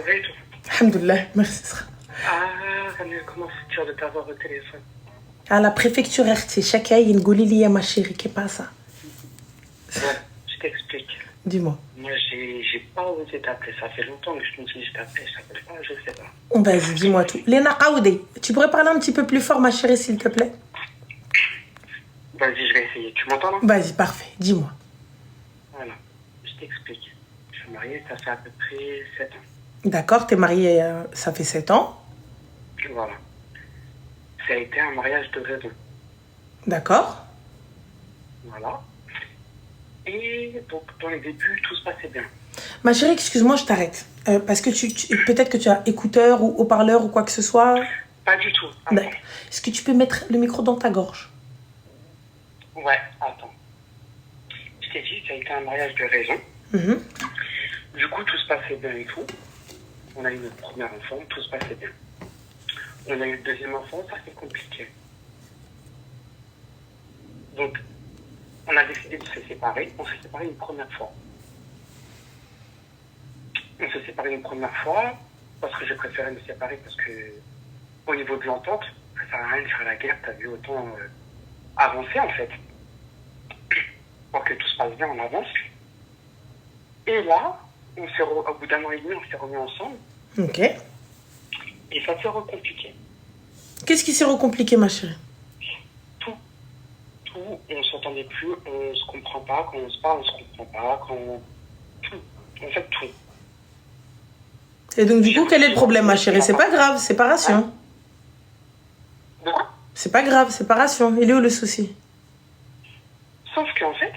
va et tout. Alhamdoulilah, merci. Comment c'est dur de t'avoir au téléphone. À la préfecture RT, chacun il y ma chérie, qu'est pas ça? Bon, je t'explique. Dis-moi. Moi, j'ai pas osé t'appeler. Ça fait longtemps que je me dis je t'appelle, je t'appelle pas, je sais pas. Vas-y, dis-moi tout. Léna Kaoudé, tu pourrais parler un petit peu plus fort, ma chérie, s'il te plaît? Vas-y, je vais essayer. Tu m'entends là? Vas-y, parfait, dis-moi. Voilà, je t'explique. Je suis mariée, ça fait à peu près 7 ans. D'accord, t'es mariée, ça fait 7 ans. Voilà. Ça a été un mariage de raison. D'accord. Voilà. Et donc, dans les débuts, tout se passait bien. Ma chérie, excuse-moi, je t'arrête. Parce que peut-être que tu as écouteur ou haut-parleur ou quoi que ce soit. Pas du tout. Est-ce que tu peux mettre le micro dans ta gorge? Ouais, attends. Je t'ai dit, ça a été un mariage de raison. Du coup, tout se passait bien et tout. On a eu notre premier enfant, tout se passait bien. On a eu le deuxième enfant, ça c'est compliqué. Donc, on a décidé de se séparer. On s'est séparés une première fois. On s'est séparés une première fois parce que j'ai préféré me séparer parce que, au niveau de l'entente, ça sert à rien de faire la guerre, t'as vu, autant avancer en fait. Pour que tout se passe bien, on avance. Et là, au bout d'un an et demi, on s'est remis ensemble. Ok. Et ça s'est recompliqué. Qu'est-ce qui s'est recompliqué, ma chérie? Tout, on s'entendait plus, on se comprend pas, quand on se parle, on se comprend pas, tout, en fait tout. Et donc du coup, quel est le problème, ma chérie? C'est pas grave, séparation. De quoi? C'est pas grave, séparation. Il est où le souci? Sauf qu'en fait,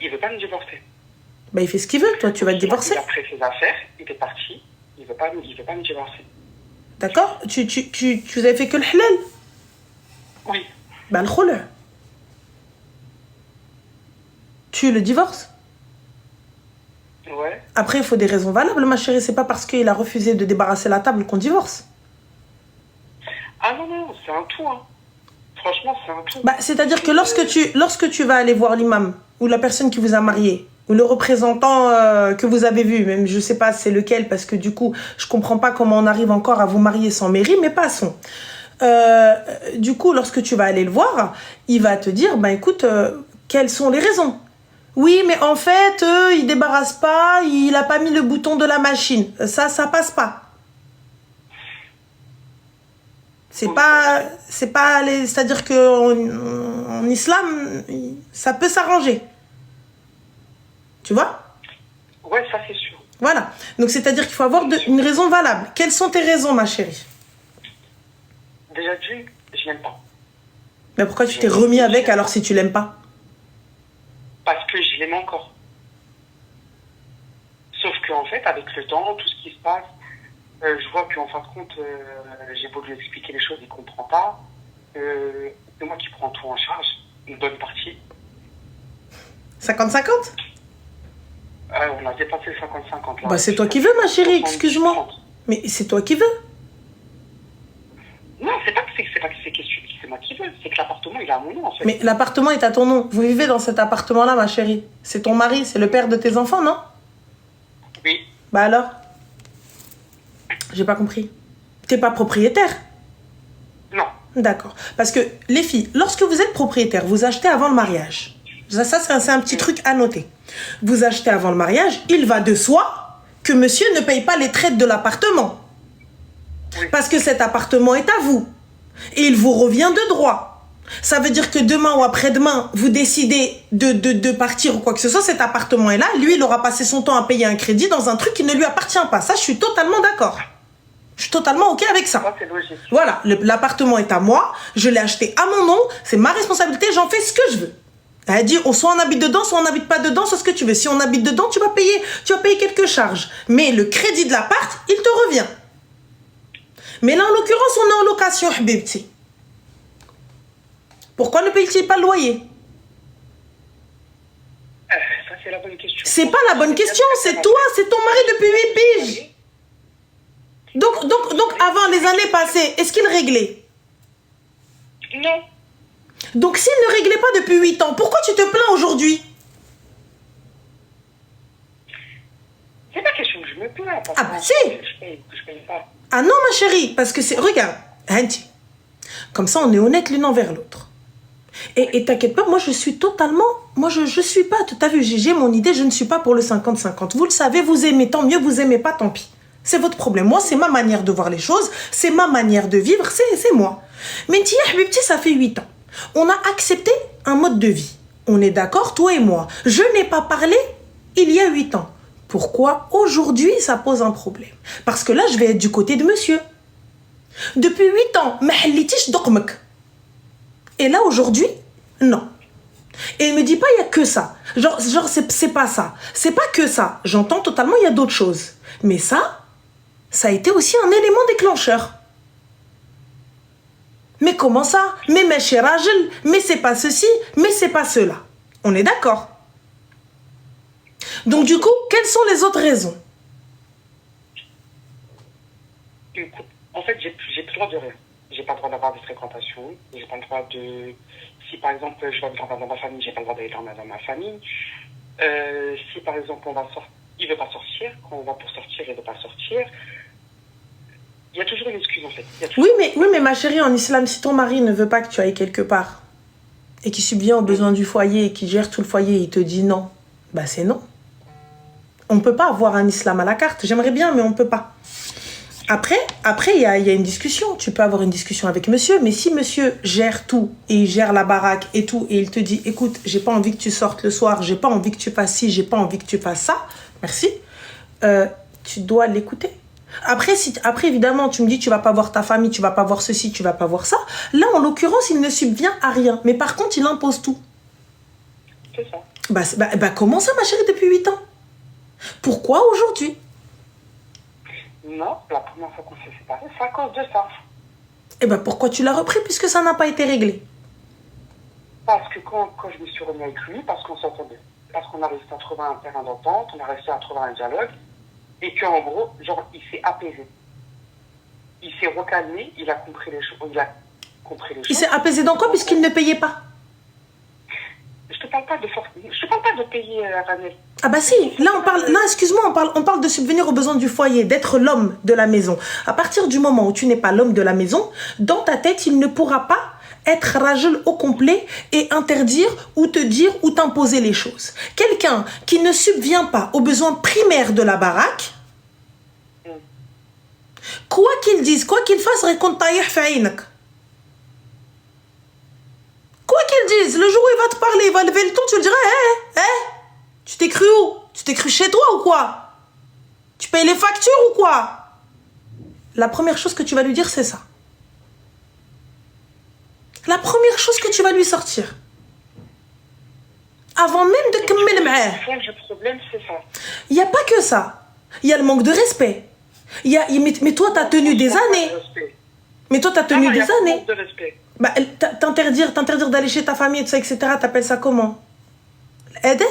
il veut pas me divorcer. Bah il fait ce qu'il veut, toi tu vas te divorcer. Il a pris ses affaires, il est parti, il veut pas me divorcer. D'accord? Tu avez fait que le halal? Oui. Bah le khula. Tu le divorces? Ouais. Après, il faut des raisons valables, ma chérie. C'est pas parce qu'il a refusé de débarrasser la table qu'on divorce. Ah non, c'est un tout, hein. Franchement, c'est un tout. Bah, c'est-à-dire que lorsque tu vas aller voir l'imam, ou la personne qui vous a marié, ou le représentant que vous avez vu, même je sais pas c'est lequel, parce que du coup, je comprends pas comment on arrive encore à vous marier sans mairie, mais passons. Du coup, lorsque tu vas aller le voir, il va te dire, bah écoute, quelles sont les raisons? Oui, mais en fait, il débarrasse pas, il a pas mis le bouton de la machine. Ça passe pas. C'est-à-dire que en islam, ça peut s'arranger. Tu vois? Ouais, ça c'est sûr. Voilà. Donc c'est-à-dire qu'il faut avoir une raison valable. Quelles sont tes raisons, ma chérie? Déjà je l'aime pas. Mais pourquoi tu t'es remis avec alors si tu l'aimes pas? Parce que je l'aime encore. Sauf qu'en fait, avec le temps, tout ce qui se passe, je vois qu'en fin de compte, j'ai beau lui expliquer les choses, il comprend pas. C'est moi qui prends tout en charge, une bonne partie. 50-50? On a dépassé le 50-50 là. Bah c'est toi qui veux, ma chérie, excuse-moi. Mais c'est toi qui veux. Non, c'est pas que c'est moi qui veux, c'est que l'appartement il est à mon nom en fait. Mais l'appartement est à ton nom. Vous vivez dans cet appartement-là, ma chérie. C'est ton mari, c'est le père de tes enfants, non? Oui. Bah alors? J'ai pas compris. T'es pas propriétaire? Non. D'accord. Parce que les filles, lorsque vous êtes propriétaire, vous achetez avant le mariage. Ça c'est un petit truc à noter. Vous achetez avant le mariage, il va de soi que monsieur ne paye pas les traites de l'appartement. Oui. Parce que cet appartement est à vous. Et il vous revient de droit. Ça veut dire que demain ou après-demain, vous décidez de partir ou quoi que ce soit, cet appartement est là. Lui, il aura passé son temps à payer un crédit dans un truc qui ne lui appartient pas. Ça, je suis totalement d'accord. Je suis totalement OK avec ça. Ça, c'est logique. Voilà, l'appartement est à moi. Je l'ai acheté à mon nom. C'est ma responsabilité. J'en fais ce que je veux. Elle dit, soit on habite dedans, soit on n'habite pas dedans, c'est ce que tu veux. Si on habite dedans, tu vas payer quelques charges. Mais le crédit de l'appart, il te revient. Mais là, en l'occurrence, on est en location, habibti. Pourquoi ne paye-t-il pas le loyer? Ça, c'est la bonne question. C'est pas la bonne question, c'est toi, c'est ton mari depuis 8 piges. Donc, avant les années passées, est-ce qu'il réglait? Non. Donc, s'il ne réglait pas depuis 8 ans, pourquoi tu te plains aujourd'hui? C'est pas question que je je me plains. Parce Ah bah que si. je paye pas. Ah non, ma chérie, parce que c'est... Regarde, Hanti. Comme ça, on est honnête l'une envers l'autre. Et t'inquiète pas, moi, je suis totalement... Moi, je suis pas... T'as vu, j'ai mon idée, je ne suis pas pour le 50-50. Vous le savez, vous aimez, tant mieux, vous aimez pas, tant pis. C'est votre problème. Moi, c'est ma manière de voir les choses, c'est ma manière de vivre, c'est moi. Mais Tia, Habibti, ça fait 8 ans. On a accepté un mode de vie. On est d'accord, toi et moi. Je n'ai pas parlé il y a 8 ans. Pourquoi aujourd'hui ça pose un problème? Parce que là, je vais être du côté de monsieur. Depuis 8 ans, mahallitish dokmek. Et là, aujourd'hui, non. Et il me dit pas, il y a que ça. Genre c'est pas ça. C'est pas que ça. J'entends totalement, il y a d'autres choses. Mais ça a été aussi un élément déclencheur. Mais comment ça? Mais mes rajel, mais c'est pas ceci, mais c'est pas cela. On est d'accord. Donc du coup, quelles sont les autres raisons? Écoute, en fait, j'ai plus le droit de rien. J'ai pas le droit d'avoir des fréquentations. J'ai pas le droit de... Si par exemple, je vais dormir dans ma famille, j'ai pas le droit d'aller dormir dans ma famille. Si par exemple, il veut pas sortir, quand on va pour sortir, il veut pas sortir. Il y a toujours une excuse en fait. Oui, mais ma chérie, en islam, si ton mari ne veut pas que tu ailles quelque part et qu'il subvient aux besoins du foyer et qu'il gère tout le foyer et il te dit non, bah c'est non. On ne peut pas avoir un islam à la carte. J'aimerais bien, mais on ne peut pas. Après, il y a une discussion. Tu peux avoir une discussion avec monsieur, mais si monsieur gère tout et il gère la baraque et tout, et il te dit, écoute, j'ai pas envie que tu sortes le soir, j'ai pas envie que tu fasses ci, j'ai pas envie que tu fasses ça, merci, tu dois l'écouter. Après, évidemment, tu me dis, tu vas pas voir ta famille, tu vas pas voir ceci, tu vas pas voir ça. Là, en l'occurrence, il ne subvient à rien. Mais par contre, il impose tout. C'est ça. Bah, comment ça, ma chérie, depuis 8 ans? Pourquoi aujourd'hui? Non, la première fois qu'on s'est séparés, c'est à cause de ça. Eh ben, pourquoi tu l'as repris puisque ça n'a pas été réglé? Parce que quand je me suis remis avec lui, parce qu'on s'entendait. Parce qu'on a réussi à trouver un terrain d'entente, on a réussi à trouver un dialogue. Et qu'en gros, genre, il s'est apaisé. Il s'est recalmé, il a compris les choses. Il s'est apaisé dans quoi puisqu'il ne payait pas? Je te parle pas de payer Ranel. Ah bah si, là on parle, non excuse-moi, on parle de subvenir aux besoins du foyer, d'être l'homme de la maison. À partir du moment où tu n'es pas l'homme de la maison, dans ta tête, il ne pourra pas être rajel au complet et interdire ou te dire ou t'imposer les choses. Quelqu'un qui ne subvient pas aux besoins primaires de la baraque, quoi qu'il dise, quoi qu'il fasse, récolte taïh fa'inak. Quoi qu'il dise, le jour où il va te parler, il va lever le ton, tu le diras, tu t'es cru où? Tu t'es cru chez toi ou quoi? Tu payes les factures ou quoi? La première chose que tu vas lui dire, c'est ça. La première chose que tu vas lui sortir. Avant même de kemmel ma'ah. Le problème, c'est ça. Il n'y a pas que ça. Il y a le manque de respect. Mais toi, tu as tenu des années. Mais toi, tu as tenu des années. Manque de respect. Bah, t'interdire d'aller chez ta famille, tout ça, etc. T'appelles ça comment? Edep?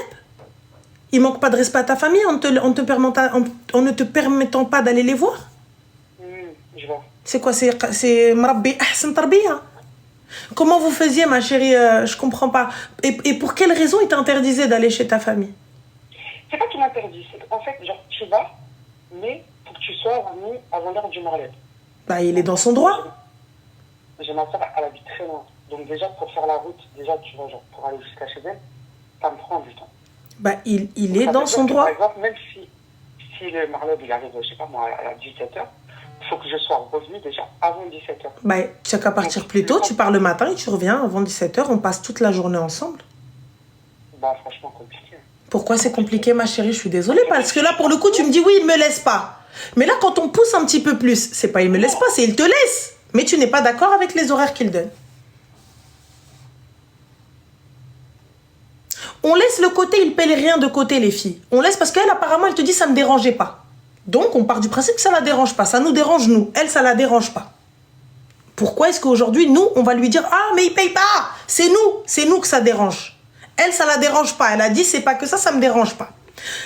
Il manque pas de respect à ta famille en ne te permettant pas d'aller les voir? Je vois. C'est quoi? C'est marabbi ahsan tarbiya. Comment vous faisiez, ma chérie? Je comprends pas. Et pour quelle raison il t'interdisait d'aller chez ta famille? C'est pas qu'il m'interdit. En fait, genre, tu vas, mais faut que tu sois revenu avant l'heure du mariage. Bah, il est dans son droit. J'ai ma soeur, elle habite très loin. Donc déjà, pour faire la route, déjà, tu vois, genre, pour aller jusqu'à chez elle, ça me prend du temps. Bah, il est dans son droit. Par exemple, même si le mariage, il arrive, je sais pas moi, à 17h, il faut que je sois revenu déjà avant 17h. Bah, tu n'as qu'à partir plus tôt, tu pars le matin et tu reviens avant 17h, on passe toute la journée ensemble. Bah, franchement, compliqué. Pourquoi c'est compliqué, ma chérie? Je suis désolée, parce que là, pour le coup, tu me dis oui, il me laisse pas. Mais là, quand on pousse un petit peu plus, c'est pas il me laisse pas, c'est il te laisse. Mais tu n'es pas d'accord avec les horaires qu'il donne. On laisse le côté, il paye rien de côté, les filles. On laisse parce qu'elle, apparemment, elle te dit ça me dérangeait pas. Donc, on part du principe que ça la dérange pas. Ça nous dérange, nous. Elle, ça la dérange pas. Pourquoi est-ce qu'aujourd'hui, nous, on va lui dire ah, mais il paye pas. C'est nous que ça dérange. Elle, ça la dérange pas. Elle a dit c'est pas que ça me dérange pas.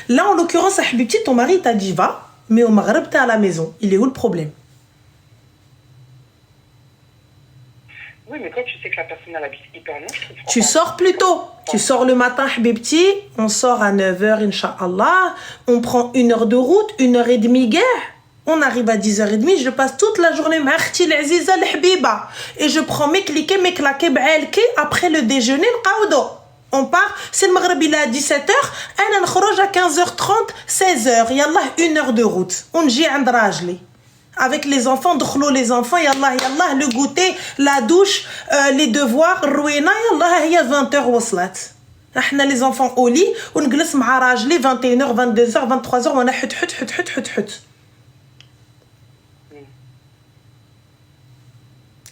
Là, en l'occurrence, Habibti, ton mari t'a dit va, mais au Maghreb, t'es à la maison. Il est où le problème? Oui, mais quand tu sais que la personne elle habite hyper loin, je trouve. Tu sors plus tôt. Tu sors le matin, Habibti. On sort à 9h, Inch'Allah. On prend 1 heure de route, 1h30 guerre. On arrive à 10h30. Je passe toute la journée, Marti l'Aziza l'Habiba. Et je prends mes cliquets, mes claquets, après le déjeuner, on part, c'est le Maghreb, il est à 17h. On sort à 15h30, 16h. Yallah, 1 heure de route. On gît عند راجلي. Avec les enfants, دخلوا les enfants, yallah, yallah, le goûter, la douche, les devoirs, الروينة, yallah, هي 20h وصلت. احنا les enfants au lit, ونجلس مع راجلي 21h, 22h, 23h, وانا حت حت حت حت حت حت.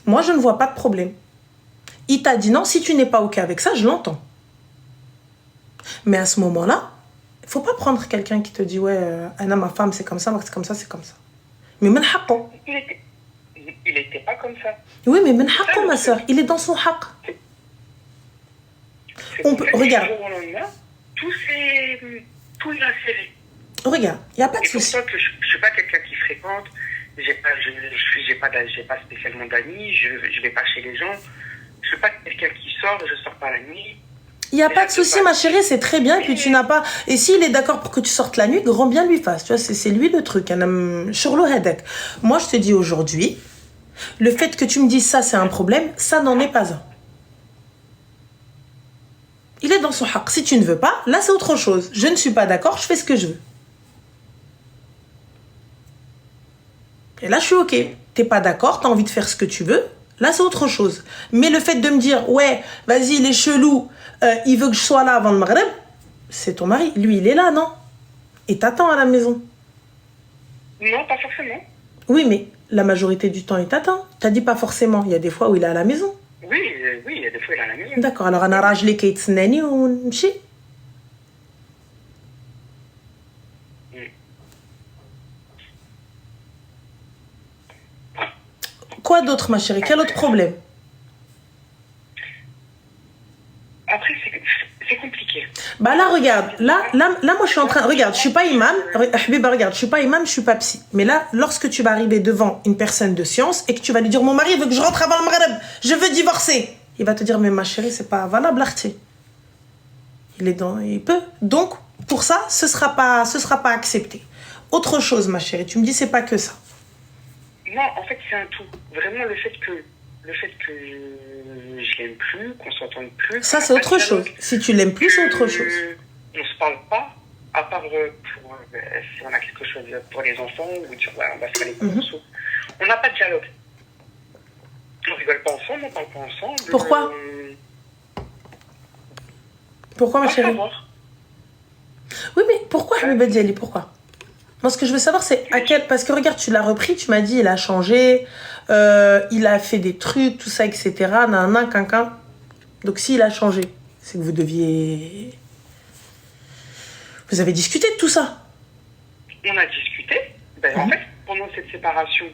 Moi, je ne vois pas de problème. Il t'a dit non, si tu n'es pas OK avec ça, je l'entends. Mais à ce moment-là, il ne faut pas prendre quelqu'un qui te dit ouais, Anna, ma femme, c'est comme ça, c'est comme ça, c'est comme ça. Mais من حقه. Il était pas comme ça. Oui, mais من حقه, ma soeur. Il est dans son حق. On peut, regarde. Tout est inséré. Regarde, il n'y a pas de souci. souci. C'est pour ça que je ne suis pas quelqu'un qui fréquente. J'ai pas spécialement d'amis. Je vais pas chez les gens. Je suis pas quelqu'un qui sort. Je sors pas la nuit. Il n'y a pas de souci, ma chérie, c'est très bien. Et puis tu n'as pas. Et s'il est d'accord pour que tu sortes la nuit, grand bien lui fasse. Tu vois, c'est lui le truc. Moi, je te dis aujourd'hui, le fait que tu me dises ça, c'est un problème, ça n'en est pas un. Il est dans son haq. Si tu ne veux pas, là, c'est autre chose. Je ne suis pas d'accord, je fais ce que je veux. Et là, je suis OK. T'es pas d'accord, t'as envie de faire ce que tu veux. Là, c'est autre chose. Mais le fait de me dire, ouais, vas-y, il est chelou, il veut que je sois là avant le Maghreb, c'est ton mari. Lui, il est là, non? Et t'attend à la maison. Non, pas forcément. Oui, mais la majorité du temps, il t'attend. T'as dit pas forcément. Il y a des fois où il est à la maison. Oui, il y a des fois, il est à la maison. D'accord, alors, أنا راجلي كيتسناني ونمشي. Quoi d'autre, ma chérie? Quel autre problème? Après, c'est compliqué. Bah là, regarde. Là, moi, je suis en train... Regarde, je suis pas imam. Habiba, regarde, je suis pas imam, je suis pas psy. Mais là, lorsque tu vas arriver devant une personne de science et que tu vas lui dire, mon mari veut que je rentre avant le Maghreb, je veux divorcer. Il va te dire, mais ma chérie, c'est pas valable, l'arti. Il peut. Donc, pour ça, ce sera pas accepté. Autre chose, ma chérie, tu me dis, c'est pas que ça. Non, en fait, c'est un tout. Vraiment, le fait que je l'aime plus, qu'on s'entende plus. Ça, c'est autre chose. Si tu l'aimes plus, c'est autre chose. On se parle pas, à part si on a quelque chose pour les enfants, ou dire, ouais, on va se faire les courses. On n'a pas de dialogue. On rigole pas ensemble, on parle pas ensemble. Pourquoi Pourquoi, ma chérie? Oui, mais pourquoi, Habiba Diali, pourquoi? Moi, ce que je veux savoir, c'est à quel... Parce que regarde, tu l'as repris, tu m'as dit, il a changé, il a fait des trucs, tout ça, etc. Nanana, quinquin. Donc, s'il a changé, c'est que vous deviez... Vous avez discuté de tout ça? On a discuté. Ben, en fait, pendant cette séparation,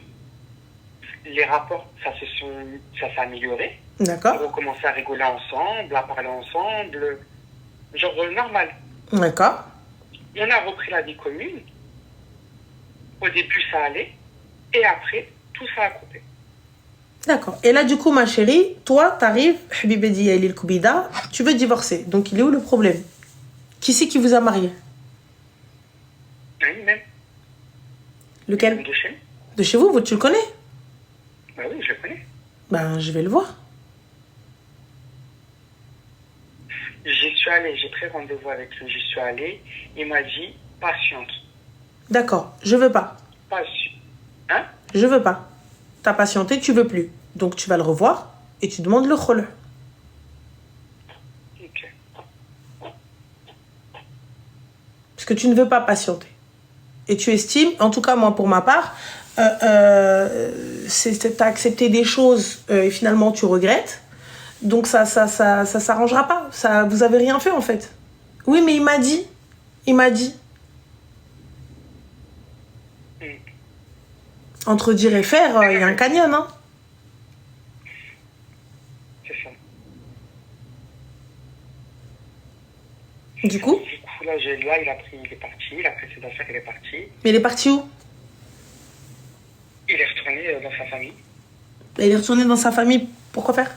les rapports, ça s'est amélioré. D'accord. On a commencé à rigoler ensemble, à parler ensemble. Genre normal. D'accord. On a repris la vie commune. Au début, ça allait. Et après, tout ça a coupé. D'accord. Et là, du coup, ma chérie, toi, t'arrives, Habiba Diali el-Koubida, tu veux divorcer. Donc, il est où le problème? Qui c'est qui vous a marié? Oui, même. Lequel? De chez nous. De chez vous, tu le connais? Bah oui, je le connais. Ben, je vais le voir. J'y suis allée, j'ai pris rendez-vous avec lui, j'y suis allée. Il m'a dit, patiente. D'accord, je veux pas. Hein? Je veux pas. T'as patienté, tu veux plus. Donc tu vas le revoir et tu demandes le khol. Ok. Parce que tu ne veux pas patienter. Et tu estimes, en tout cas moi pour ma part, t'as accepté des choses et finalement tu regrettes. Donc ça s'arrangera pas. Ça, vous avez rien fait en fait. Oui, mais il m'a dit. Entre dire et faire, il y a un canyon, hein. C'est ça. Du coup, là, il est parti, il a pris ses affaires, il est parti. Mais il est parti où? Il est retourné dans sa famille. Il est retourné dans sa famille Pourquoi faire?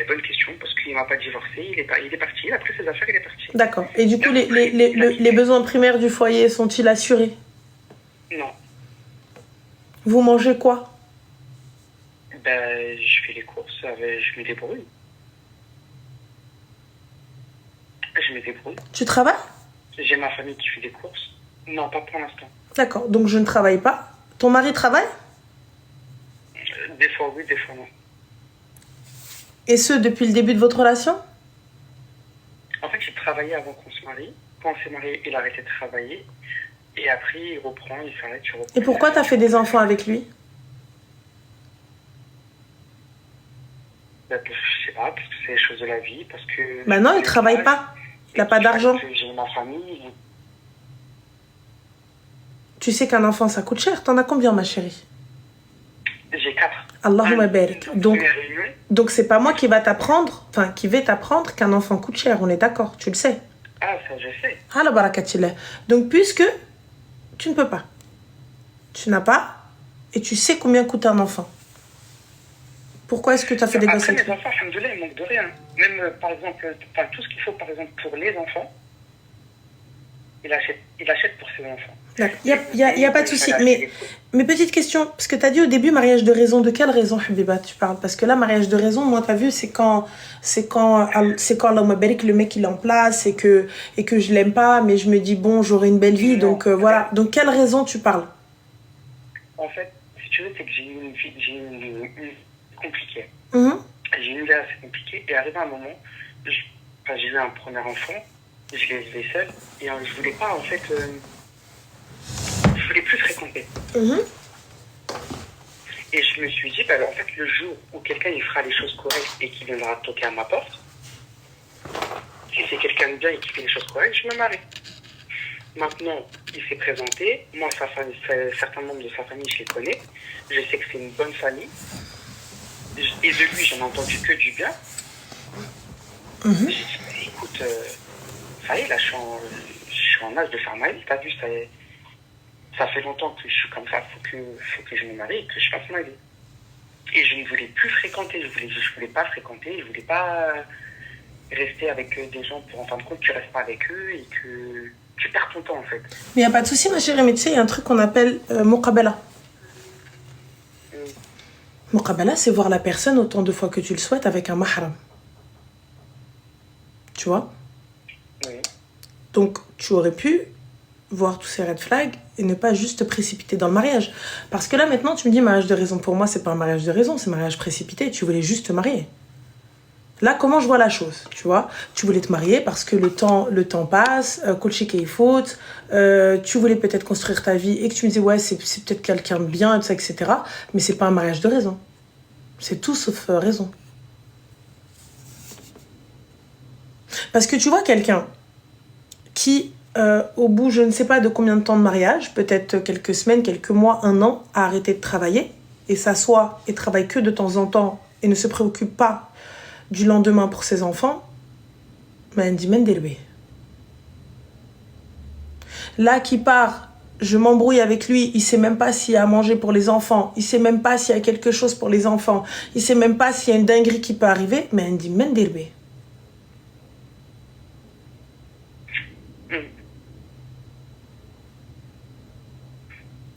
Bonne question, parce qu'il m'a pas divorcé, il est parti, il a pris ses affaires, il est parti. D'accord. Et du coup, les besoins primaires du foyer sont-ils assurés? Non. Vous mangez quoi? Je fais les courses, je me débrouille. Je me débrouille. Tu travailles? J'ai ma famille qui fait des courses. Non, pas pour l'instant. D'accord. Donc, je ne travaille pas. Ton mari travaille? Des fois oui, des fois non. Et ce, depuis le début de votre relation? En fait, il travaillait avant qu'on se marie. Quand on s'est marié, il a arrêté de travailler. Et après, il reprend, il s'arrête, il reprend. Et pourquoi tu as fait des enfants avec lui? Je sais pas, parce que c'est les choses de la vie, parce que... Bah non, il travaille pas. Il n'a pas d'argent. J'ai ma famille. Tu sais qu'un enfant, ça coûte cher. T'en as combien, ma chérie? J'ai 4. Allahumma barik. Donc c'est pas moi qui va t'apprendre, qui vais t'apprendre qu'un enfant coûte cher. On est d'accord, tu le sais. Ah, ça je sais. Ah, la barakatillah. Donc puisque tu ne peux pas, tu n'as pas, et tu sais combien coûte un enfant. Pourquoi est-ce que tu as fait des gosses? Après, les enfants, alhamdoulilah, ils manquent de rien. Même, par exemple, tout ce qu'il faut, par exemple, pour les enfants, il achète pour ses enfants. Il n'y a pas de souci. Mais petite question, parce que tu as dit au début mariage de raison. De quelle raison, Habiba, tu parles? Parce que là, mariage de raison, moi, tu as vu, c'est quand Allahumma barik, le mec il est en place et que je l'aime pas, mais je me dis, bon, j'aurai une belle vie. Donc voilà. Donc, quelle raison tu parles? En fait, si tu veux, c'est que j'ai eu une vie compliquée. J'ai eu une vie assez compliquée. Et arrivé à un moment, j'ai eu un premier enfant. Je l'ai élevé seul et je voulais pas, en fait, je voulais plus fréquenter. Et je me suis dit, en fait, le jour où quelqu'un il fera les choses correctes et qui viendra toquer à ma porte, si c'est quelqu'un de bien et qui fait les choses correctes, je me marie. Maintenant, il s'est présenté. Moi, certains membres de sa famille, je les connais. Je sais que c'est une bonne famille. Et de lui, j'en ai entendu que du bien. J'ai dit, écoute, ça y est, là, je suis en âge de faire ma vie. T'as vu, ça fait longtemps que je suis comme ça. Faut que je me marie et que je fasse ma vie. Et je ne voulais plus fréquenter. Je voulais pas fréquenter. Je voulais pas rester avec des gens pour, en fin de compte, tu restes pas avec eux et que tu perds ton temps, en fait. Mais il n'y a pas de souci, ma chérie. Mais tu sais, il y a un truc qu'on appelle muqabala. Muqabala, c'est voir la personne autant de fois que tu le souhaites avec un mahram. Tu vois? Oui. Donc, tu aurais pu voir tous ces red flags et ne pas juste te précipiter dans le mariage. Parce que là, maintenant, tu me dis mariage de raison. Pour moi, c'est pas un mariage de raison, c'est un mariage précipité. Tu voulais juste te marier. Là, comment je vois la chose, tu vois? Tu voulais te marier parce que le temps passe, Kolchik est faute, tu voulais peut-être construire ta vie et que tu me disais, ouais, c'est peut-être quelqu'un de bien, et ça, etc. Mais c'est pas un mariage de raison. C'est tout sauf raison. Parce que tu vois quelqu'un qui, au bout, je ne sais pas de combien de temps de mariage, peut-être quelques semaines, quelques mois, un an, a arrêté de travailler et s'assoit et travaille que de temps en temps et ne se préoccupe pas du lendemain pour ses enfants, là qui part, je m'embrouille avec lui, il sait même pas s'il y a à manger pour les enfants, il sait même pas s'il y a quelque chose pour les enfants, il sait même pas s'il y a une dinguerie qui peut arriver, mais elle dit Mendelbe.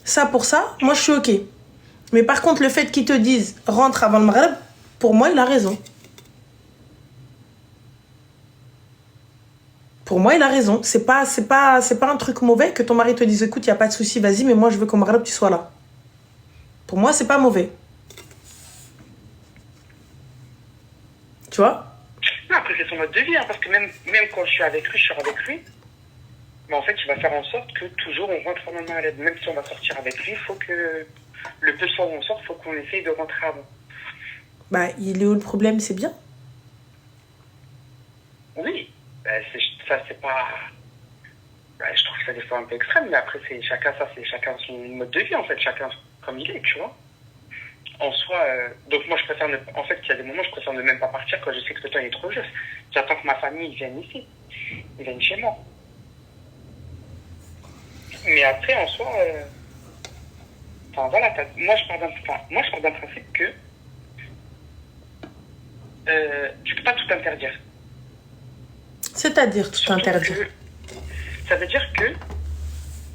Ça pour ça, moi je suis ok. Mais par contre, le fait qu'ils te disent rentre avant le Maghreb, pour moi il a raison. Pour moi, il a raison. C'est pas un truc mauvais que ton mari te dise écoute, il n'y a pas de souci, vas-y, mais moi, je veux qu'au Maghreb, tu sois là. Pour moi, c'est pas mauvais. Tu vois? Après, c'est son mode de vie, parce que même quand je suis avec lui, mais en fait, il va faire en sorte que toujours on rentre en Maghreb. Même si on va sortir avec lui, il faut que le peu de soir où on sort, il faut qu'on essaye de rentrer avant. Bah, il est où le problème? C'est bien. Oui. Ça, c'est pas... je trouve ça des fois un peu extrême, mais après, c'est chacun son mode de vie, en fait, chacun comme il est, tu vois. En soi, donc moi, je préfère en fait, il y a des moments, je préfère ne même pas partir quand je sais que le temps est trop juste. J'attends que ma famille vienne ici. Ils viennent chez moi. Mais après, en soi, Enfin, voilà, moi, je pars d'un principe que tu peux pas tout interdire. C'est-à-dire tout Surtout interdire. ça veut dire que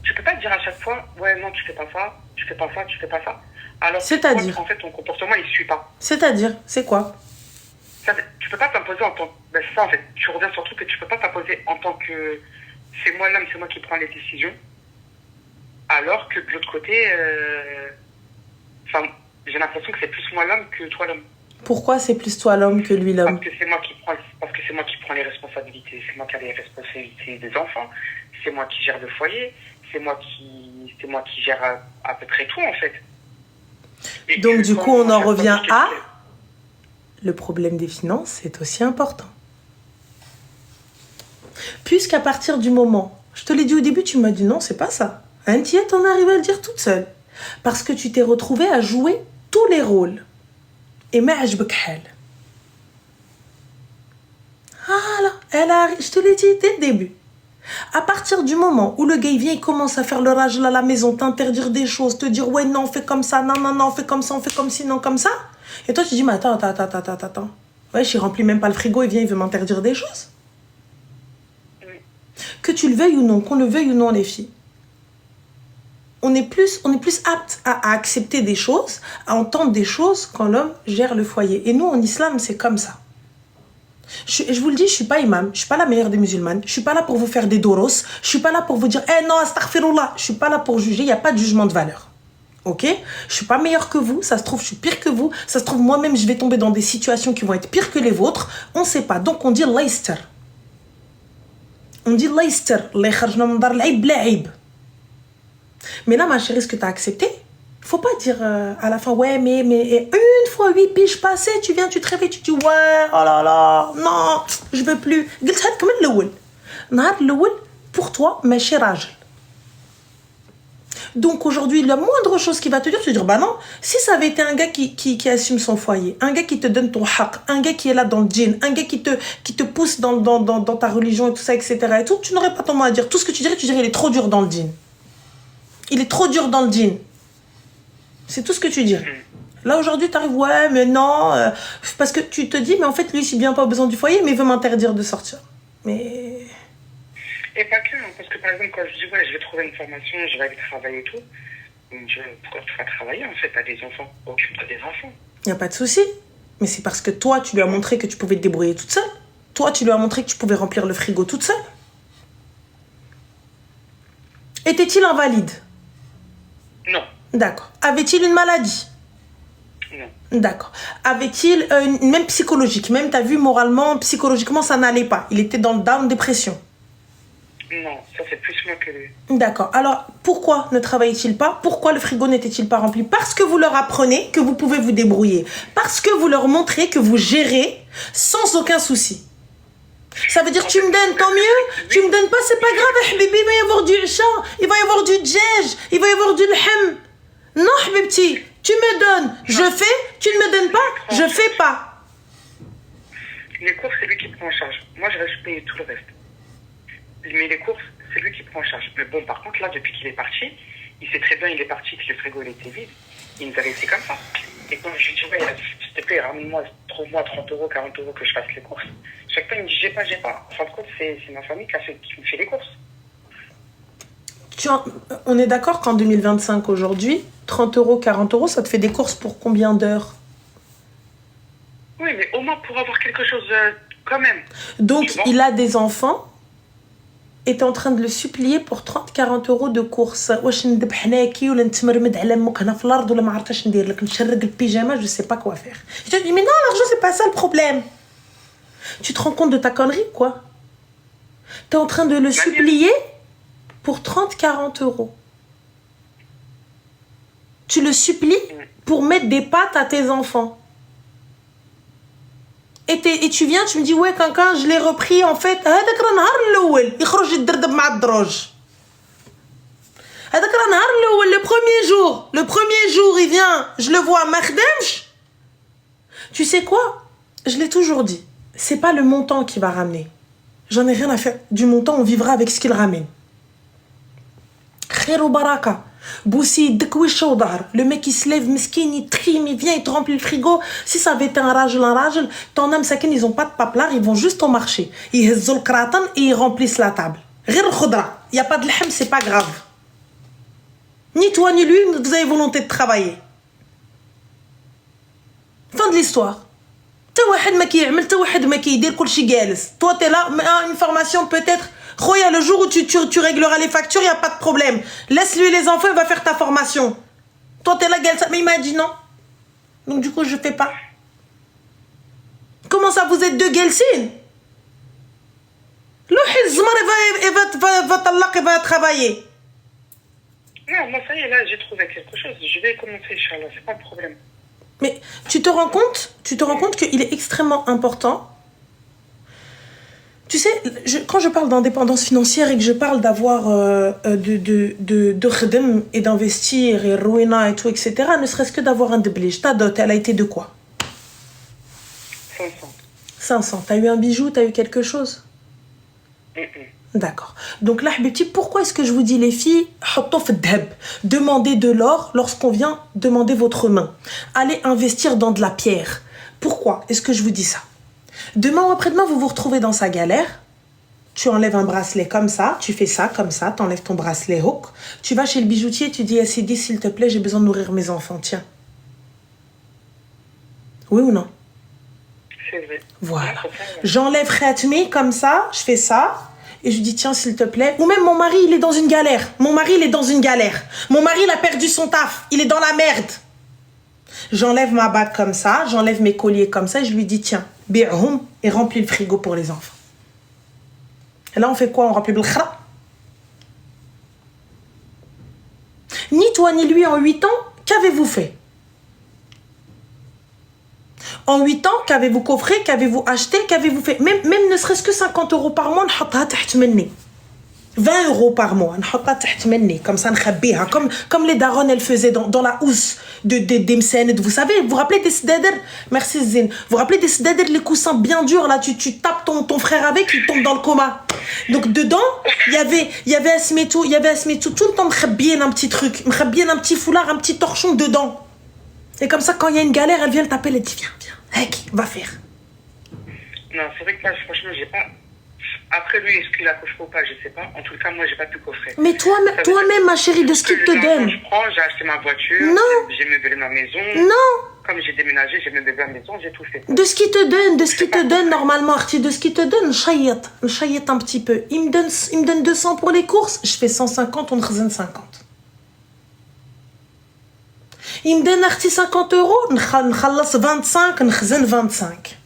tu peux pas dire à chaque fois, ouais, non, tu fais pas ça, tu fais pas ça, tu fais pas ça. Alors, C'est-à-dire en fait, ton comportement, il suit pas. C'est-à-dire, c'est quoi? Tu peux pas t'imposer en tant que... Ben, c'est ça, en fait. Tu reviens surtout que tu peux pas t'imposer en tant que... C'est moi l'homme, c'est moi qui prends les décisions. Alors que de l'autre côté, enfin, j'ai l'impression que c'est plus moi l'homme que toi l'homme. Pourquoi c'est plus toi l'homme que lui l'homme? Parce que c'est moi qui prends les responsabilités. C'est moi qui ai les responsabilités des enfants. C'est moi qui gère le foyer. C'est moi qui gère à peu près tout, en fait. Et Donc du coup, on en revient à... à... Le problème des finances, c'est aussi important. Puisqu'à partir du moment... Je te l'ai dit au début, tu m'as dit non, c'est pas ça. Un tiet, t'en arrives à le dire toute seule. Parce que tu t'es retrouvée à jouer tous les rôles. Et ma ajbek hal. Voilà, elle arrive, je te l'ai dit dès le début. À partir du moment où le gars il vient, il commence à faire le rage à la maison, t'interdire des choses, te dire ouais non, on fait comme ça, non, non, non, on fait comme ça, on fait comme ci, non, comme ça. Et toi tu dis mais attends. Ouais, je remplis même pas le frigo, il vient, il veut m'interdire des choses. Que tu le veuilles ou non, qu'on le veuille ou non les filles. On est plus apte à accepter des choses, à entendre des choses quand l'homme gère le foyer. Et nous en islam c'est comme ça. Je vous le dis, je suis pas imam, je suis pas la meilleure des musulmanes, je suis pas là pour vous faire des doros, je suis pas là pour vous dire eh non astaghfirullah, je suis pas là pour juger, il y a pas de jugement de valeur. OK? Je suis pas meilleure que vous, ça se trouve je suis pire que vous, ça se trouve moi-même je vais tomber dans des situations qui vont être pires que les vôtres, on sait pas. Donc on dit layster. On dit layster, Allah kharjna min dar al-aib la aib. Mais là ma chérie, ce que tu as accepté, faut pas dire à la fin ouais mais une fois 8 piges passées tu viens, tu te réveilles, tu dis ouais oh là là non je veux plus. قلت هذاك من الاول نهار الاول pour toi ماشي راجل. Donc aujourd'hui la moindre chose qui va te dire, tu vas dire bah non, si ça avait été un gars qui assume son foyer, un gars qui te donne ton haq, un gars qui est là dans le djinn, un gars qui te pousse dans ta religion et tout ça etc et tout, tu n'aurais pas ton mot à dire. Tout ce que tu dirais il est trop dur dans le djinn, il est trop dur dans le djinn. C'est tout ce que tu dis. Là, aujourd'hui, tu arrives, ouais, mais non. Parce que tu te dis, mais en fait, lui, il n'a pas besoin du foyer, mais il veut m'interdire de sortir. Mais... Et pas que, hein, parce que par exemple, quand je dis, ouais, je vais trouver une formation, je vais aller travailler et tout, pourquoi tu vas travailler, en fait, t'as des enfants, occupe-toi des enfants. Il n'y a pas de souci. Mais c'est parce que toi, tu lui as montré que tu pouvais te débrouiller toute seule. Toi, tu lui as montré que tu pouvais remplir le frigo toute seule. Était-il invalide? Non. D'accord. Avait-il une maladie? Non. D'accord. Avait-il même psychologique, même t'as vu moralement, psychologiquement ça n'allait pas. Il était dans le down, dépression. Non, ça c'est plus moi que lui. D'accord. Alors pourquoi ne travaillait-il pas? Pourquoi le frigo n'était-il pas rempli? Parce que vous leur apprenez que vous pouvez vous débrouiller. Parce que vous leur montrez que vous gérez sans aucun souci. Ça veut dire tu me donnes, tant mieux. Tu me donnes pas, c'est pas grave. Habibi, il va y avoir du chat, il va y avoir du djej, il va y avoir du lhem. Non, Habibti, tu me donnes, je fais, tu ne me donnes pas, je fais pas. Les courses, c'est lui qui prend en charge. Moi, je reste payer tout le reste. Mais les courses, c'est lui qui prend en charge. Mais bon, par contre, là, depuis qu'il est parti, il sait très bien, il est parti, que le frigo, il était vide. Il nous a laissé comme ça. Et quand je lui dis, ouais, s'il te plaît, ramène-moi, trouve-moi 30 euros, 40 euros que je fasse les courses. Chaque fois, il me dit, j'ai pas. En fin de compte, c'est ma famille qui me fait les courses. On est d'accord qu'en 2025, aujourd'hui, 30 euros, 40 euros, ça te fait des courses pour combien d'heures? Oui, mais au moins pour avoir quelque chose quand même. Donc, il a des enfants et t'es en train de le supplier pour 30-40 euros de courses. واش ندب حناكي ولا نتمرمد على امك هنا في الارض ولا ما عرفتش ندير لك نشرق البيجامه, je sais pas quoi faire. Je te dis mais non, l'argent c'est pas ça le problème. Tu te rends compte de ta connerie quoi? T'es en train de le supplier pour 30-40 euros. Tu le supplies pour mettre des pâtes à tes enfants. Et tu viens, tu me dis ouais quelqu'un, je l'ai repris en fait. هذاك راه نهار الاول يخرج يدردب مع الدروج. هذاك راه نهار الاول le premier jour il vient, je le vois ما خدمش. Tu sais quoi? Je l'ai toujours dit. C'est pas le montant qui va ramener. J'en ai rien à faire du montant, on vivra avec ce qu'il ramène. Khair ou baraka. Boussi, dekwish ou dar. Le mec il se lève, meskin, il trime, il vient, il te remplit le frigo. Si ça avait été un rajel, ton âme sakin, ils ont pas de paplard, ils vont juste au marché. Ils hezzou le kratan et ils remplissent la table. Ghir khudra. Il y a pas de lahm, c'est pas grave. Ni toi ni lui, vous avez volonté de travailler. Fin de l'histoire. Toi, t'es là, une formation peut-être. Khoya, le jour où tu régleras les factures, il n'y a pas de problème. Laisse-lui les enfants, il va faire ta formation. Toi, t'es là, mais il m'a dit non. Donc, du coup, je ne fais pas. Comment ça, vous êtes deux Gelsin? Il va travailler. Non, moi, ça y est, là, j'ai trouvé quelque chose. Je vais commencer, Inch'Allah, c'est pas un problème. Mais tu te rends compte qu'il est extrêmement important. Tu sais, quand je parle d'indépendance financière et que je parle d'avoir de khedem et d'investir et ruina et tout, etc., ne serait-ce que d'avoir un déblige. Ta dot, elle a été de quoi? 500. 500. T'as eu un bijou, t'as eu quelque chose? D'accord. Donc là, Habibti, pourquoi est-ce que je vous dis les filles, demandez de l'or lorsqu'on vient demander votre main. Allez investir dans de la pierre. Pourquoi est-ce que je vous dis ça? Demain ou après-demain, vous vous retrouvez dans sa galère. Tu enlèves un bracelet comme ça, tu fais ça comme ça, tu enlèves ton bracelet hook. Tu vas chez le bijoutier, tu dis à Sidi, s'il te plaît, j'ai besoin de nourrir mes enfants. Tiens. Oui ou non? C'est vrai. Voilà. J'enlève Khatmi comme ça, je fais ça. Et je lui dis, tiens, s'il te plaît. Ou même mon mari, il est dans une galère. Mon mari, il est dans une galère. Mon mari, il a perdu son taf. Il est dans la merde. J'enlève ma bague comme ça. J'enlève mes colliers comme ça. Et je lui dis, tiens, bi'hum, et remplis le frigo pour les enfants. Et là, on fait quoi? On remplit le khra. Ni toi, ni lui, en 8 ans, qu'avez-vous fait? En 8 ans, qu'avez-vous coffré, qu'avez-vous acheté, qu'avez-vous fait? Même ne serait-ce que 50 € par mois, 20 € par mois, comme ça, comme les darons, elles faisaient dans la housse des msènes. Vous savez, vous vous rappelez des sdader? Merci Zine. Vous vous rappelez des sdader, les coussins bien durs, là, tu tapes ton frère avec, il tombe dans le coma. Donc dedans, il y avait Asmetou, tout le temps, m'khabien un petit truc, m'khabien un petit foulard, un petit torchon dedans. Et comme ça, quand il y a une galère, elle vient le taper, elle dit viens, va faire. Non, c'est vrai que moi, franchement, j'ai pas. Après lui, est-ce qu'il a coffré ou pas, je sais pas. En tout cas, moi, j'ai pas pu coffrer. Mais toi-même, ma chérie, de ce qu'il te donne. Je prends, j'ai acheté ma voiture. Non. J'ai meublé ma maison. Non. Comme j'ai déménagé, j'ai meublé ma maison, j'ai tout fait. De ce qu'il te donne, normalement, Arti, de ce qu'il te donne, chayet un petit peu. Il me donne 200 pour les courses, je fais 150, on khazine 50. Il me donne Arti 50 €, n'khallas 25, n'khazine 25.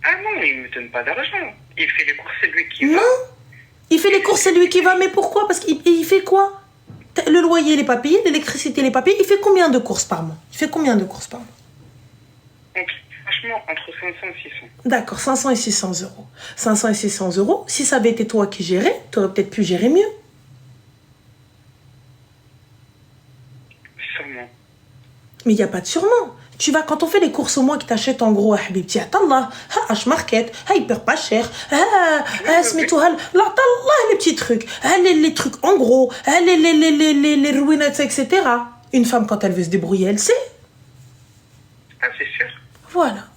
Ah non, il me donne pas d'argent. Il fait les courses, c'est lui qui va. Non. Il fait les courses, c'est lui qui va, mais pourquoi? Parce qu'il fait quoi? Le loyer, il n'est pas payé, l'électricité, il n'est pas payé. Il fait combien de courses par mois? Donc, franchement, entre 500 et 600. D'accord, 500 et 600 €. 500 et 600 €. Si ça avait été toi qui gérais, tu aurais peut-être pu gérer mieux. Sûrement. Mais il n'y a pas de sûrement. Tu vas, quand on fait les courses au mois, qui t'achètent en gros, Habibti, Atallah, H-Market, il perd pas cher, les petits trucs, les trucs en gros, les ruinettes, etc. Une femme, quand elle veut se débrouiller, elle sait. Ah, c'est sûr. Voilà.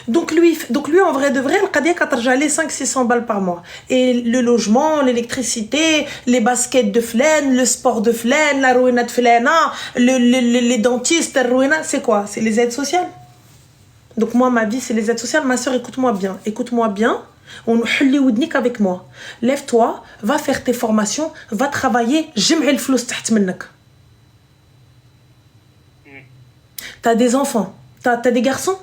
Donc lui, en vrai de vrai, le Qadia Qatarja, les 500-600 balles par mois. Et le logement, l'électricité, les baskets de flaine, le sport de flaine, la ruina de flaine, les dentistes, la ruina, c'est quoi? C'est les aides sociales. Donc moi, ma vie, c'est les aides sociales. Ma soeur, écoute-moi bien. On hulli oudnik avec moi. Lève-toi, va faire tes formations, va travailler, j'aimerais le flou taht minnak. T'as des enfants, t'as des garçons?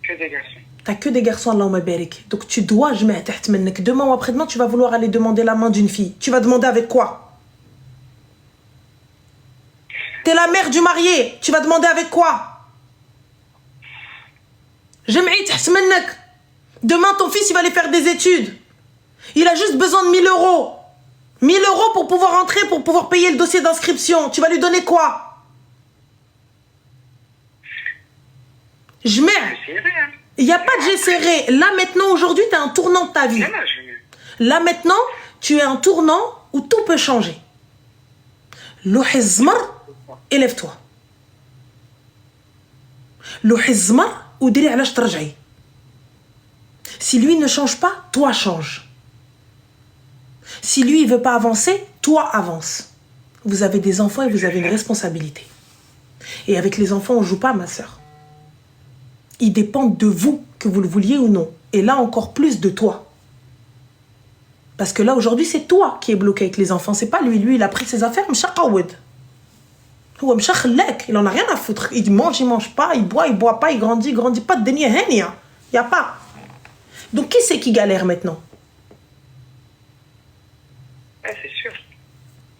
Que des garçons. T'as que des garçons, Allahumma barik. Donc tu dois, je mets taht minnak. Demain ou après-demain, tu vas vouloir aller demander la main d'une fille. Tu vas demander avec quoi? T'es la mère du marié. Tu vas demander avec quoi? J'aimerais taht minnak. Demain, ton fils, il va aller faire des études. Il a juste besoin de 1 000 €. 1 000 € pour pouvoir entrer, pour pouvoir payer le dossier d'inscription. Tu vas lui donner quoi? Je mets. Il n'y a pas de j'essaierai. Là, maintenant, aujourd'hui, tu as un tournant de ta vie. Là, maintenant, Tu es un tournant où tout peut changer. Louhizmar, élève-toi. Louhizmar, ou diri alash tarjaï. Si lui ne change pas, toi change. Si lui ne veut pas avancer, toi avance. Vous avez des enfants et vous avez une responsabilité. Et avec les enfants, on ne joue pas, ma sœur. Ils dépendent de vous, que vous le vouliez ou non. Et là, encore plus de toi. Parce que là, aujourd'hui, c'est toi qui es bloqué avec les enfants. C'est pas lui. Lui, il a pris ses affaires, mchaqawed. Il en a rien à foutre. Il mange pas. Il boit pas. Il grandit pas. De dénier, il n'y a pas. Donc, qui c'est qui galère maintenant? C'est sûr.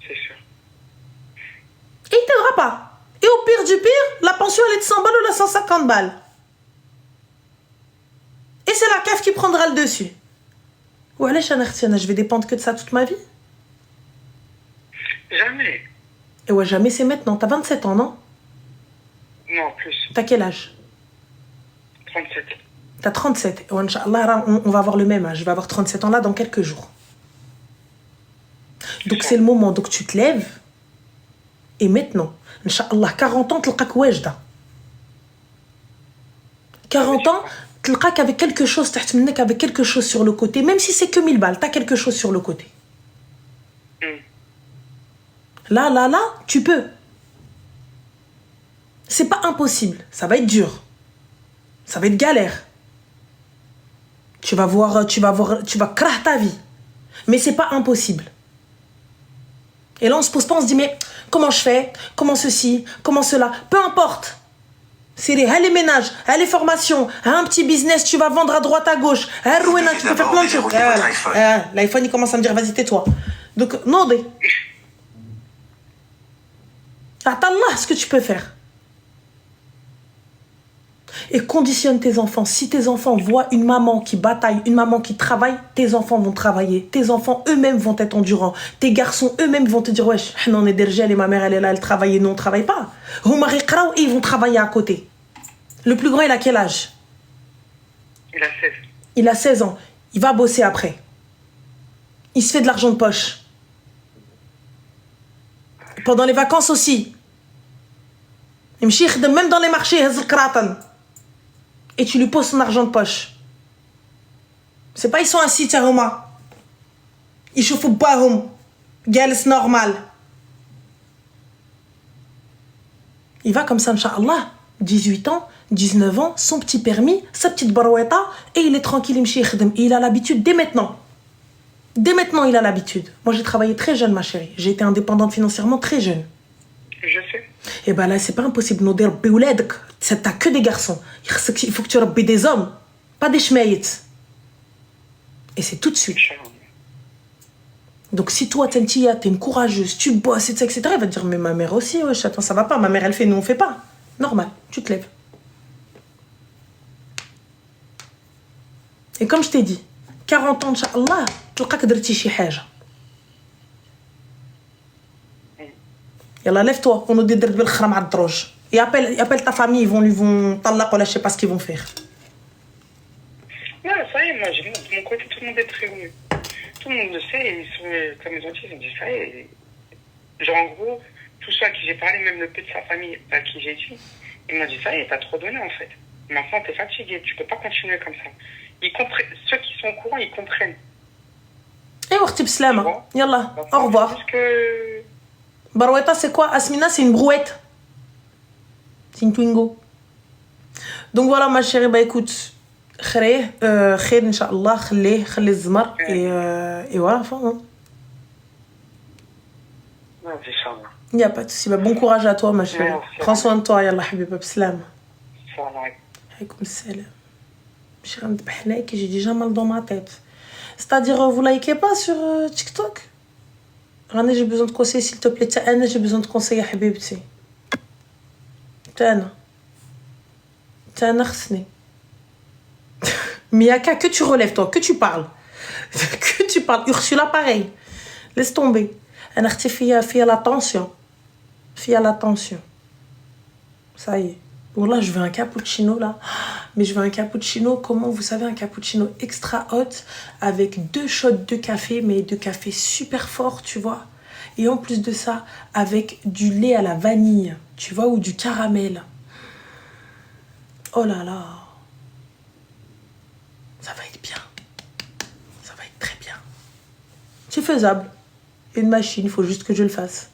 C'est sûr. Et il t'aidera pas. Et au pire du pire, la pension, elle est de 100 balles ou de 150 balles. Et c'est la CAF qui prendra le dessus. Ou allez, je vais dépendre que de ça toute ma vie. Jamais. Et ouais, jamais, c'est maintenant. T'as 27 ans, non? Non, plus. T'as quel âge? 37. T'as 37. Oh, Inch'Allah, on va avoir le même âge. Je vais avoir 37 ans là dans quelques jours. Donc c'est le moment. Donc tu te lèves. Et maintenant, Inch'Allah, 40 ans, tu l'as wajda. 40 ans, tu l'as avec quelque chose, avec quelque chose sur le côté. Même si c'est que 1000 balles, t'as quelque chose sur le côté. Là, tu peux. C'est pas impossible. Ça va être dur. Ça va être galère. Tu vas craindre ta vie. Mais c'est pas impossible. Et là, on se pose pas, on se dit, mais comment je fais? Comment ceci? Comment cela? Peu importe. C'est les ménages, les formations, un petit business, tu vas vendre à droite, à gauche. Tu peux faire plein de choses. L'iPhone, il commence à me dire, vas-y, tais-toi. Donc, non, attends-là ce que tu peux faire. Et conditionne tes enfants. Si tes enfants voient une maman qui bataille, une maman qui travaille, tes enfants vont travailler. Tes enfants eux-mêmes vont être endurants. Tes garçons eux-mêmes vont te dire, wesh, on est derrière, et ma mère elle est là, elle travaille et nous on travaille pas. Et ils vont travailler à côté. Le plus grand, il a quel âge? Il a 16. Il a 16 ans. Il va bosser après. Il se fait de l'argent de poche. Pendant les vacances aussi. Même dans les marchés, et tu lui poses son argent de poche. C'est pas ils sont assis, tiens, Roma. Ils chauffent pas, c'est normal. Il va comme ça, Inch'Allah, 18 ans, 19 ans, son petit permis, sa petite barouetta, et il est tranquille, et il a l'habitude dès maintenant. Dès maintenant, il a l'habitude. Moi, j'ai travaillé très jeune, ma chérie. J'ai été indépendante financièrement très jeune. Je sais. Et ben là, c'est pas impossible. T'as que des garçons. Il faut que tu rabbi des hommes, pas des chmeïts. Et c'est tout de suite. Donc si toi, t'es une courageuse, tu bosses, etc., il va te dire, mais ma mère aussi, ouais, attends, ça va pas. Ma mère, elle fait, nous, on fait pas. Normal, tu te lèves. Et comme je t'ai dit, 40 ans, Inch'Allah, tu vas درتي شي حاجة. Yallah, lève-toi, on nous dit de بالخرا مع الدروج. Et appelle ta famille, ils vont طلق ولا je sais pas ce qu'ils vont faire. Non, ça y est, moi, de mon côté, tout le monde est prévenu. Tout le monde le sait, ils sont, comme ils ont dit, ils ont dit ça y est. Genre, en gros, tous ceux à qui j'ai parlé, même le peu de sa famille à qui j'ai dit, ils m'ont dit ça y est, t'as trop donné en fait. Maintenant, t'es fatigué, tu peux pas continuer comme ça. Ils comprennent, ceux qui sont au courant, ils comprennent. Et on retire Slama. Yallah, au revoir. Parce que... Barouetta, c'est quoi? Asmina, c'est une brouette. C'est une Twingo. Donc voilà, ma chérie, bah écoute, khair, Inch'Allah, khali zmar, et voilà, enfin. Hein. Non, c'est ça, moi. Il n'y a pas de souci. Bah, bon courage à toi, ma chérie. Merci. Prends soin de toi, yallah, habiba, b'salam. Salam. Alaykoum salam. J'ai déjà mal dans ma tête. C'est-à-dire, vous likez pas sur TikTok? Rana, j'ai besoin de conseils, s'il te plaît. Anna, j'ai besoin de conseils, habibti. Tana, khsni. Miyaka, que tu relèves, toi, que tu parles. Que tu parles. Ursula, pareil. Laisse tomber. Anna, fia la tension. Fia la tension. Ça y est. Wallah, je veux un cappuccino, là. mais je veux un cappuccino. Comment vous savez, un cappuccino extra hot avec 2 shots de café, mais de café super fort, tu vois. Et en plus de ça, avec du lait à la vanille, tu vois, ou du caramel. Oh là là. Ça va être bien. Ça va être très bien. C'est faisable. Une machine, il faut juste que je le fasse.